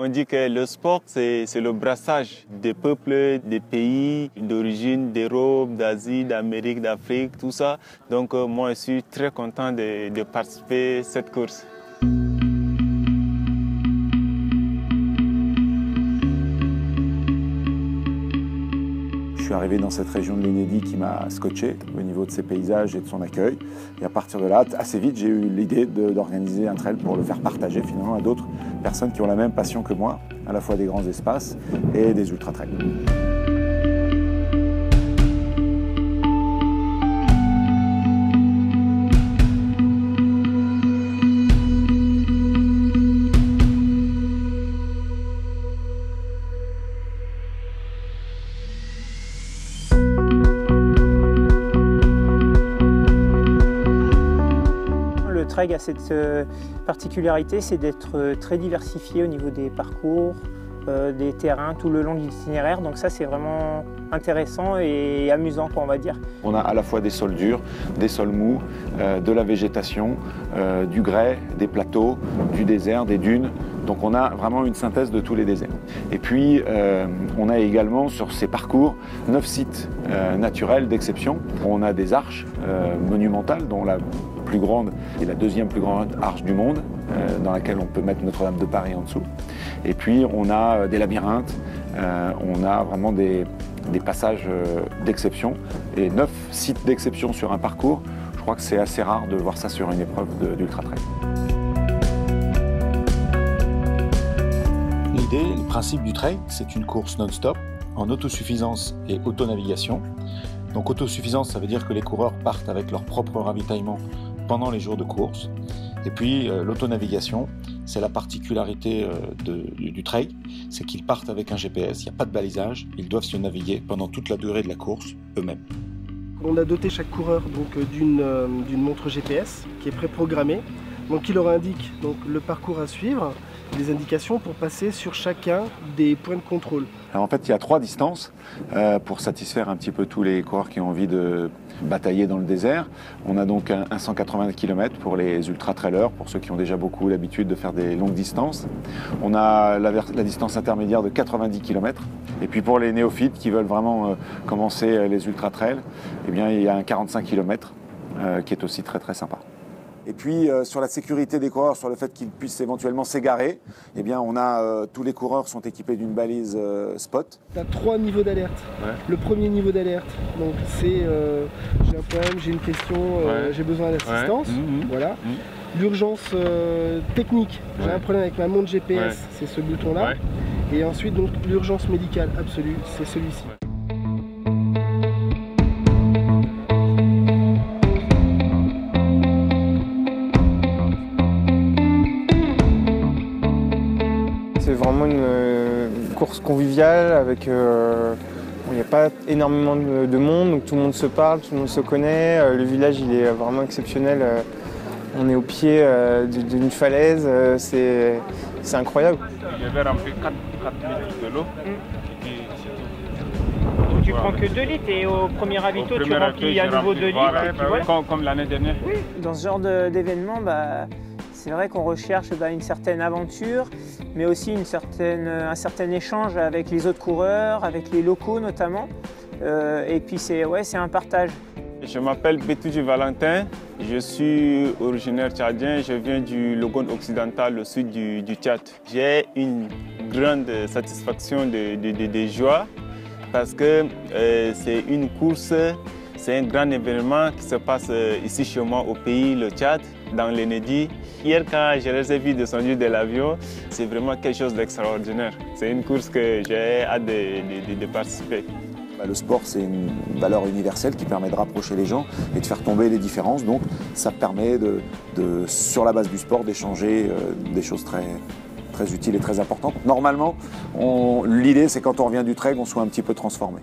On dit que le sport, c'est le brassage des peuples, des pays d'origine, d'Europe, d'Asie, d'Amérique, d'Afrique, tout ça. Donc moi, je suis très content de participer à cette course. Je suis arrivé dans cette région de l'Ennédy qui m'a scotché au niveau de ses paysages et de son accueil. Et à partir de là, assez vite, j'ai eu l'idée d'organiser un trail pour le faire partager finalement à d'autres personnes qui ont la même passion que moi, à la fois des grands espaces et des ultra-trails. Le trail a cette particularité, c'est d'être très diversifié au niveau des parcours, des terrains tout le long de l'itinéraire. Donc ça, c'est vraiment intéressant et amusant, on va dire. On a à la fois des sols durs, des sols mous, de la végétation, du grès, des plateaux, du désert, des dunes. Donc on a vraiment une synthèse de tous les déserts. Et puis on a également sur ces parcours 9 sites naturels d'exception. On a des arches monumentales dont la plus grande et la deuxième plus grande arche du monde dans laquelle on peut mettre Notre-Dame de Paris en dessous. Et puis on a des labyrinthes, on a vraiment des passages d'exception et 9 sites d'exception sur un parcours. Je crois que c'est assez rare de voir ça sur une épreuve d'ultra-trail. L'idée, le principe du trail, c'est une course non-stop, en autosuffisance et autonavigation. Donc autosuffisance, ça veut dire que les coureurs partent avec leur propre ravitaillement pendant les jours de course. Et puis l'autonavigation, c'est la particularité du trail, c'est qu'ils partent avec un GPS, il n'y a pas de balisage, ils doivent se naviguer pendant toute la durée de la course eux-mêmes. On a doté chaque coureur d'une montre GPS qui est préprogrammée, donc qui leur indique donc, le parcours à suivre, des indications pour passer sur chacun des points de contrôle. Alors en fait, il y a 3 distances pour satisfaire un petit peu tous les coureurs qui ont envie de batailler dans le désert. On a donc un 180 km pour les ultra-trailers, pour ceux qui ont déjà beaucoup l'habitude de faire des longues distances. On a la distance intermédiaire de 90 km. Et puis pour les néophytes qui veulent vraiment commencer les ultra-trails, eh bien, il y a un 45 km qui est aussi très très sympa. Et puis sur la sécurité des coureurs, sur le fait qu'ils puissent éventuellement s'égarer, eh bien on a tous les coureurs sont équipés d'une balise spot. Tu as 3 niveaux d'alerte. Ouais. Le premier niveau d'alerte, donc c'est j'ai un problème, j'ai une question, j'ai besoin d'assistance. Ouais. Voilà. L'urgence technique, j'ai un problème avec ma montre GPS, c'est ce bouton-là. Et ensuite donc l'urgence médicale absolue, c'est celui-ci. C'est vraiment une course conviviale avec il n'y a pas énormément de monde, donc tout le monde se parle, tout le monde se connaît. Le village il est vraiment exceptionnel. On est au pied d'une falaise, c'est incroyable. Je vais remplir 4 litres de l'eau. Tu prends que 2 litres et au premier ravito tu remplis à nouveau 2 litres. Voilà, comme l'année dernière. Oui. Dans ce genre d'événement, c'est vrai qu'on recherche une certaine aventure, mais aussi un certain échange avec les autres coureurs, avec les locaux notamment. Et puis c'est un partage. Je m'appelle Betouji Valentin, je suis originaire tchadien, je viens du Logone occidental, au sud du Tchad. J'ai une grande satisfaction de joie parce que c'est une course, c'est un grand événement qui se passe ici chez moi au pays, le Tchad, dans l'Ennédy. Hier, quand je les ai vus descendre de l'avion, c'est vraiment quelque chose d'extraordinaire. C'est une course que j'ai hâte de participer. Le sport, c'est une valeur universelle qui permet de rapprocher les gens et de faire tomber les différences. Donc, ça permet, sur la base du sport, d'échanger des choses très utiles et très importantes. Normalement, l'idée, c'est quand on revient du trail, on soit un petit peu transformé.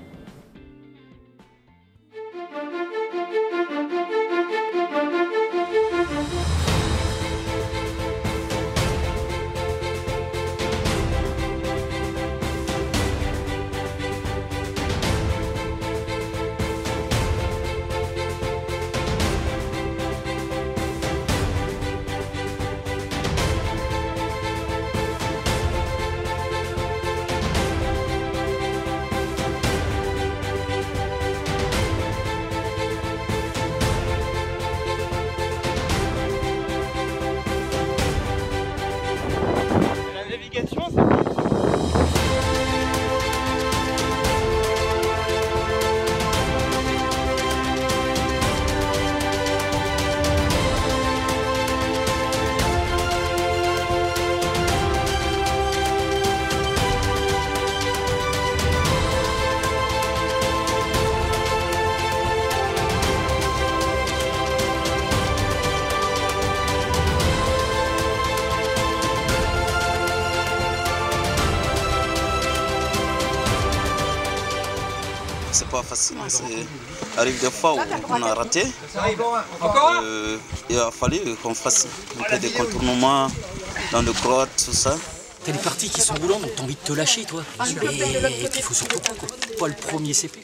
c'est pas facile. Hein. Arrive des fois où on a raté. Il a fallu qu'on fasse un peu des contournements dans le grotte, tout ça. T'as des parties qui sont roulantes, donc t'as envie de te lâcher, toi. Et puis il faut surtout pas le premier CP.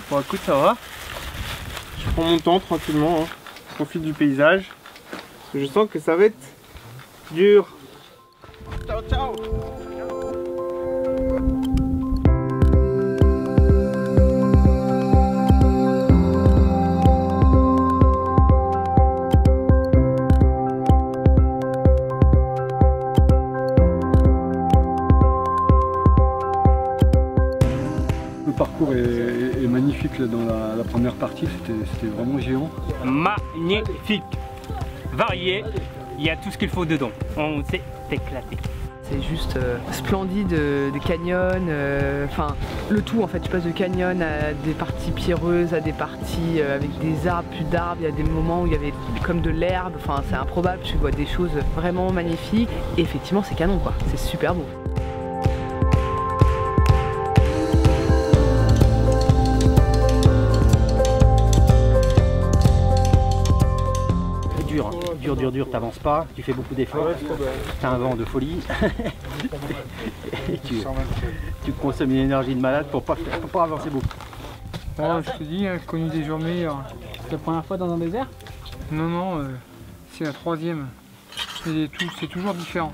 Bon écoute, ça va. Je prends mon temps tranquillement, hein. Je profite du paysage. Parce que je sens que ça va être dur. Ciao, ciao. Le parcours est magnifique là, dans la première partie, c'était vraiment géant. Magnifique, varié, il y a tout ce qu'il faut dedans, on s'est éclaté. C'est juste splendide, des canyons, enfin le tout en fait, tu passes de canyon à des parties pierreuses, à des parties avec des arbres, plus d'arbres, il y a des moments où il y avait comme de l'herbe, enfin c'est improbable, tu vois des choses vraiment magnifiques et effectivement c'est canon quoi, c'est super beau. Dur, t'avances pas, tu fais beaucoup d'efforts, t'as un vent de folie, et tu consommes une énergie de malade pour pas avancer beaucoup. Oh, je te dis, j'ai connu des jours meilleurs. C'est la première fois dans un désert? Non, c'est la troisième. C'est toujours différent.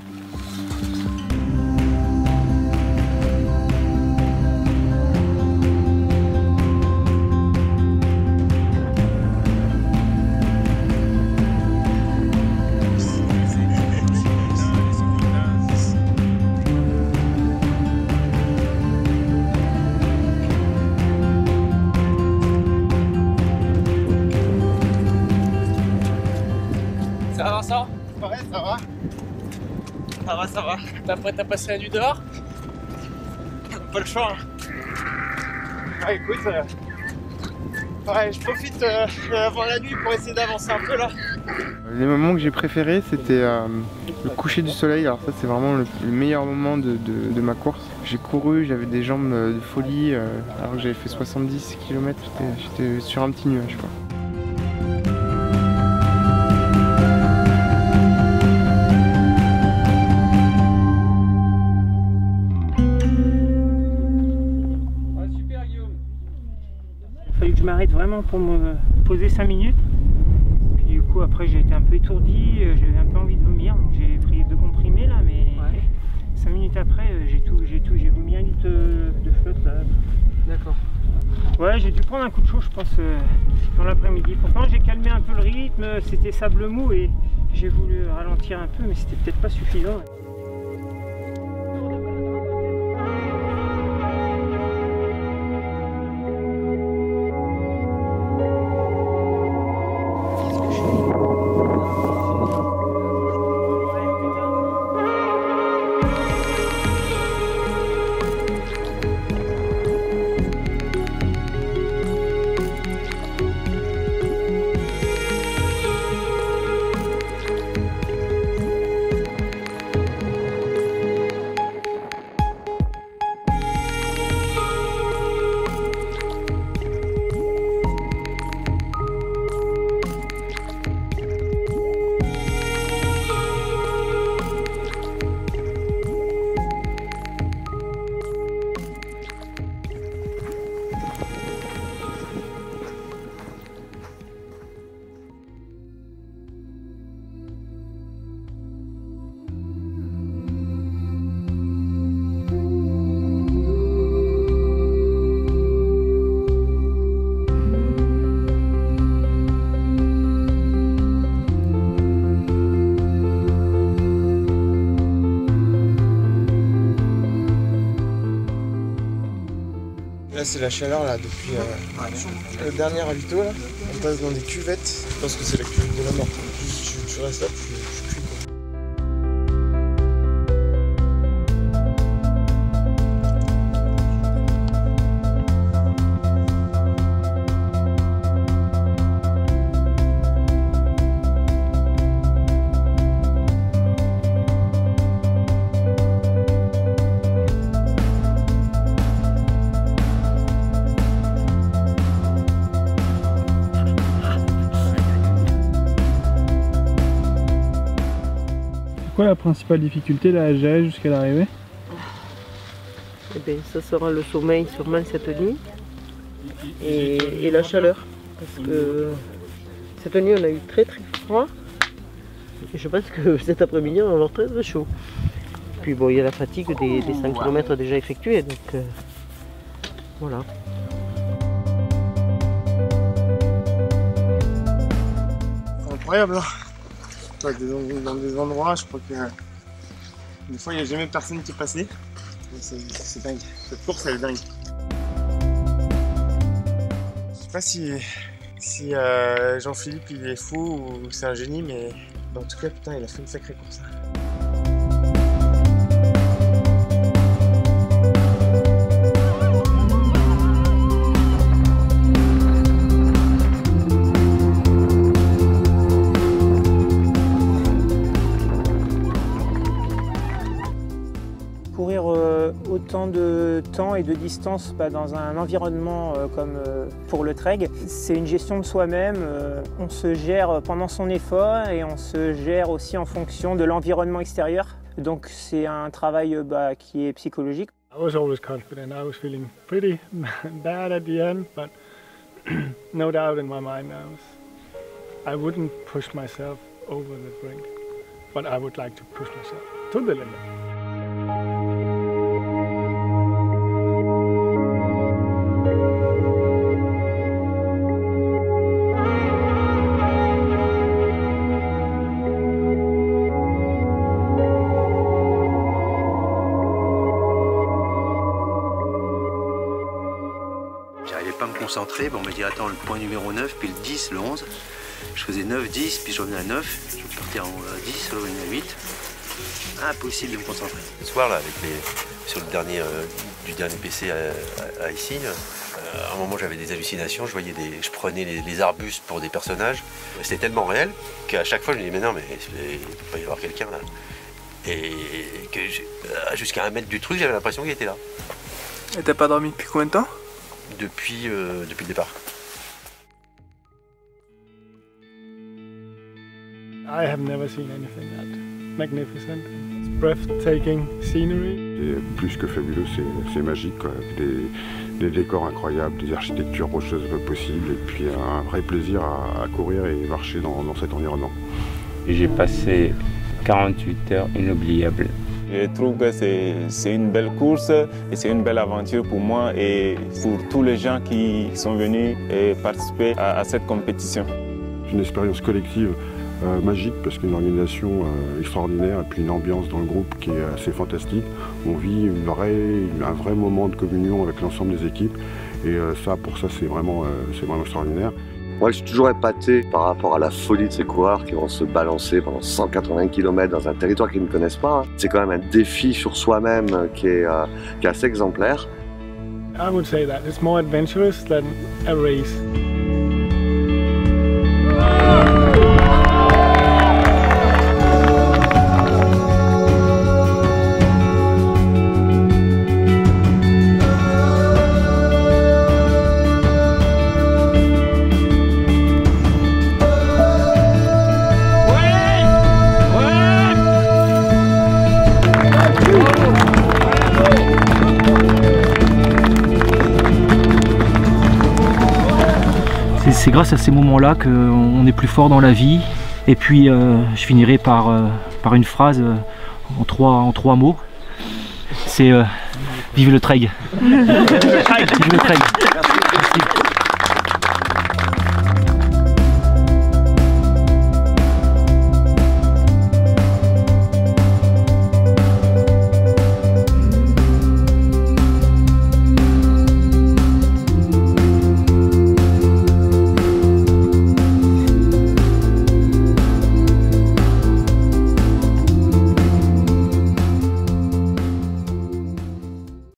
Ça va Vincent? Ouais, ça va. Ça va. T'es prêt à passer la nuit dehors? Pas le choix. Ah écoute, ouais, je profite avant la nuit pour essayer d'avancer un peu là. Les moments que j'ai préférés, c'était le coucher du soleil. Alors ça, c'est vraiment le meilleur moment de ma course. J'ai couru, j'avais des jambes de folie, alors que j'avais fait 70 km, j'étais sur un petit nuage quoi. Il a fallu que je m'arrête vraiment pour me poser 5 minutes. Puis du coup après j'ai été un peu étourdi, j'avais un peu envie de vomir, donc j'ai pris 2 comprimés là, mais 5 minutes après j'ai vomi 1 litre de flotte là. D'accord. Ouais, j'ai dû prendre un coup de chaud je pense dans l'après-midi. Pourtant j'ai calmé un peu le rythme, c'était sable mou et j'ai voulu ralentir un peu mais c'était peut-être pas suffisant. Là c'est la chaleur là depuis le dernier ravito là. On passe dans des cuvettes. Je pense que c'est la cuvette de la mort. Tu restes là, tu cuis quoi. quoi la principale difficulté là, à gérer jusqu'à l'arrivée? Eh bien, ça sera le sommeil sûrement cette nuit et la chaleur. Parce que cette nuit on a eu très froid et je pense que cet après-midi on va avoir très chaud. Puis bon, il y a la fatigue des 5 km déjà effectués, donc voilà. C'est incroyable, hein. Dans des endroits, je crois que des fois il n'y a jamais personne qui est passé. C'est dingue, cette course elle est dingue. Je sais pas si Jean-Philippe il est fou ou c'est un génie, mais en tout cas putain il a fait une sacrée course. Courir autant de temps et de distance dans un environnement comme pour le trail, c'est une gestion de soi-même. On se gère pendant son effort et on se gère aussi en fonction de l'environnement extérieur. Donc c'est un travail qui est psychologique. I was always confident. I was feeling pretty bad at the end, but no doubt in my mind I wouldn't push myself over the brink, but I would like to push myself to the limit. J'arrivais pas à me concentrer, bon, on me dit attends le point numéro 9, puis le 10, le 11. Je faisais 9, 10, puis je revenais à 9, je partais en 10, je revenais à 8. Impossible de me concentrer. Ce soir là, sur le dernier PC à ici, à un moment j'avais des hallucinations, je prenais les arbustes pour des personnages. C'était tellement réel qu'à chaque fois je me disais mais non mais il peut pas y avoir quelqu'un là. Et que jusqu'à 1 mètre du truc j'avais l'impression qu'il était là. Et t'as pas dormi depuis combien de temps? Depuis le départ. I have never seen anything that magnificent. It's breathtaking scenery. C'est plus que fabuleux, c'est magique, quoi. Des décors incroyables, des architectures rocheuses possibles, et puis un vrai plaisir à courir et marcher dans cet environnement. J'ai passé 48 heures inoubliables. Je trouve que c'est une belle course et c'est une belle aventure pour moi et pour tous les gens qui sont venus participer à cette compétition. C'est une expérience collective magique parce qu'une organisation extraordinaire et puis une ambiance dans le groupe qui est assez fantastique. On vit un vrai moment de communion avec l'ensemble des équipes et pour ça c'est vraiment extraordinaire. Moi je suis toujours épaté par rapport à la folie de ces coureurs qui vont se balancer pendant 180 km dans un territoire qu'ils ne connaissent pas. C'est quand même un défi sur soi-même qui est assez exemplaire. I would say that it's more adventurous than a race. C'est grâce à ces moments-là qu'on est plus fort dans la vie. Et puis je finirai par une phrase en trois mots. C'est vive le trail. Vive le trail. Merci.